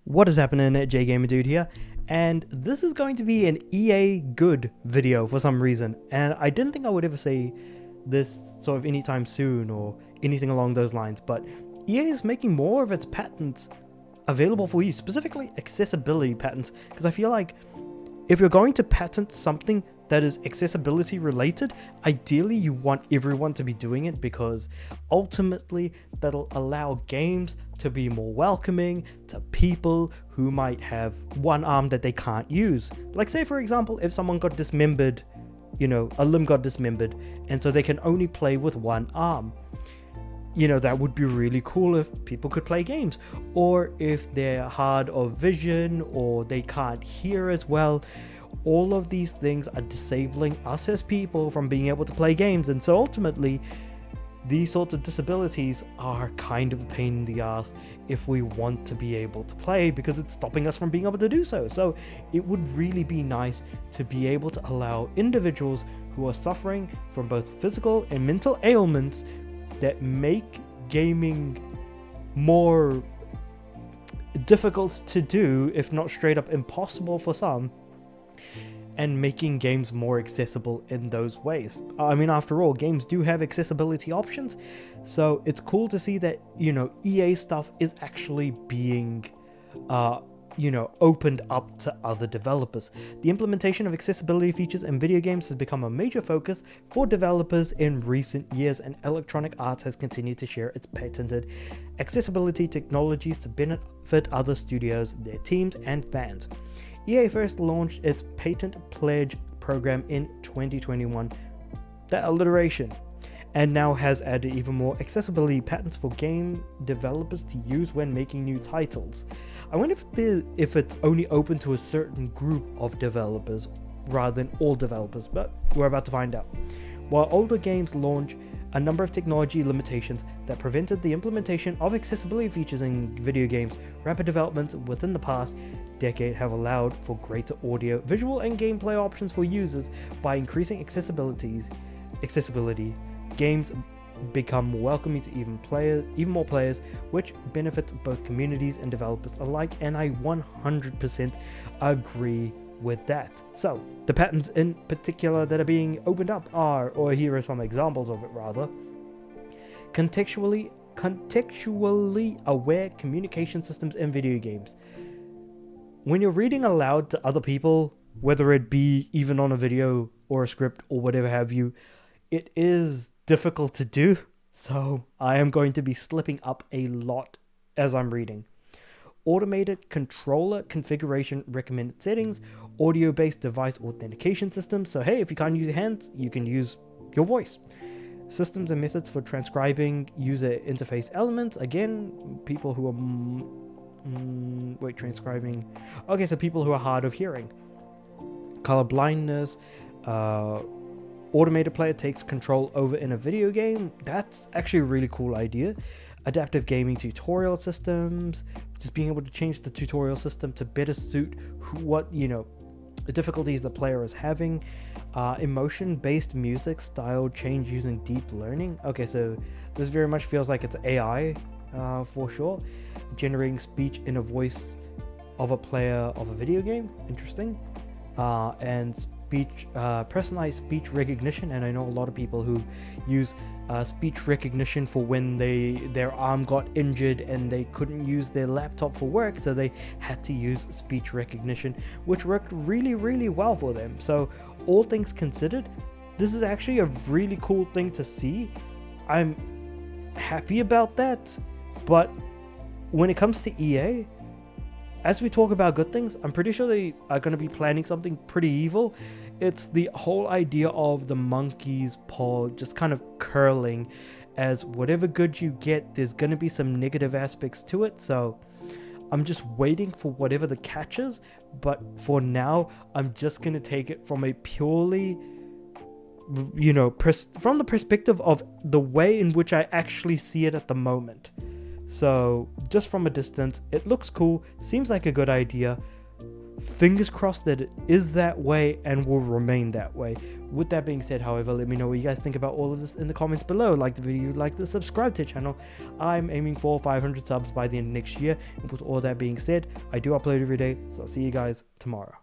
What is happening? JGamerDude here, and this is going to be an EA good video for some reason, and I didn't think I would ever say this sort of anytime soon or anything along those lines, but EA is making more of its patents available for you, specifically accessibility patents, because I feel like if you're going to patent something that is accessibility related, ideally you want everyone to be doing it, because ultimately that'll allow games to be more welcoming to people who might have one arm that they can't use. Like, say for example, if someone got dismembered, a limb got dismembered, and so they can only play with one arm. That would be really cool if people could play games. Or if they're hard of vision or they can't hear as well. All of these things are disabling us as people from being able to play games, and so ultimately these sorts of disabilities are kind of a pain in the ass if we want to be able to play, because it's stopping us from being able to do so. So it would really be nice to be able to allow individuals who are suffering from both physical and mental ailments that make gaming more difficult to do, if not straight up impossible for some, and making games more accessible in those ways. I mean, after all, games do have accessibility options, so it's cool to see that, EA stuff is actually being, opened up to other developers. The implementation of accessibility features in video games has become a major focus for developers in recent years, and Electronic Arts has continued to share its patented accessibility technologies to benefit other studios, their teams, and fans. EA first launched its patent pledge program in 2021, that alliteration, and now has added even more accessibility patents for game developers to use when making new titles. I wonder if it's only open to a certain group of developers rather than all developers, but we're about to find out. While older games launch a number of technology limitations that prevented the implementation of accessibility features in video games, rapid developments within the past decade have allowed for greater audio, visual, and gameplay options for users. By increasing accessibility, games become more welcoming to even more players, which benefits both communities and developers alike, and I 100% agree with that. So the patents in particular that are being opened up are, or here are some examples of it rather: contextually aware communication systems in video games. When you're reading aloud to other people, whether it be even on a video or a script or whatever have you, it is difficult to do, so I am going to be slipping up a lot as I'm reading. Automated controller configuration recommended settings, audio-based device authentication systems, so hey, if you can't use your hands, you can use your voice. Systems and methods for transcribing user interface elements, again, people who are transcribing, okay, so people who are hard of hearing. Color blindness, automated player takes control over in a video game, that's actually a really cool idea. Adaptive gaming tutorial systems, just being able to change the tutorial system to better suit the difficulties the player is having. Emotion-based music style change using deep learning. Okay, so this very much feels like it's AI for sure. Generating speech in a voice of a player of a video game, interesting. And personalized speech recognition, and I know a lot of people who use speech recognition for when their arm got injured and they couldn't use their laptop for work, so they had to use speech recognition, which worked really, really well for them. So all things considered, this is actually a really cool thing to see. I'm happy about that, but when it comes to EA, as we talk about good things, I'm pretty sure they are going to be planning something pretty evil. It's the whole idea of the monkey's paw just kind of curling, as whatever good you get, there's going to be some negative aspects to it. So I'm just waiting for whatever the catch is. But for now, I'm just going to take it from a purely, from the perspective of the way in which I actually see it at the moment. So just from a distance, it looks cool, seems like a good idea. fingers crossed that it is that way and will remain that way. With that being said, however, let me know what you guys think about all of this in the comments below. Like the video, like the subscribe to the channel. I'm aiming for 500 subs by the end of next year. And with all that being said, I do upload every day, so I'll see you guys tomorrow.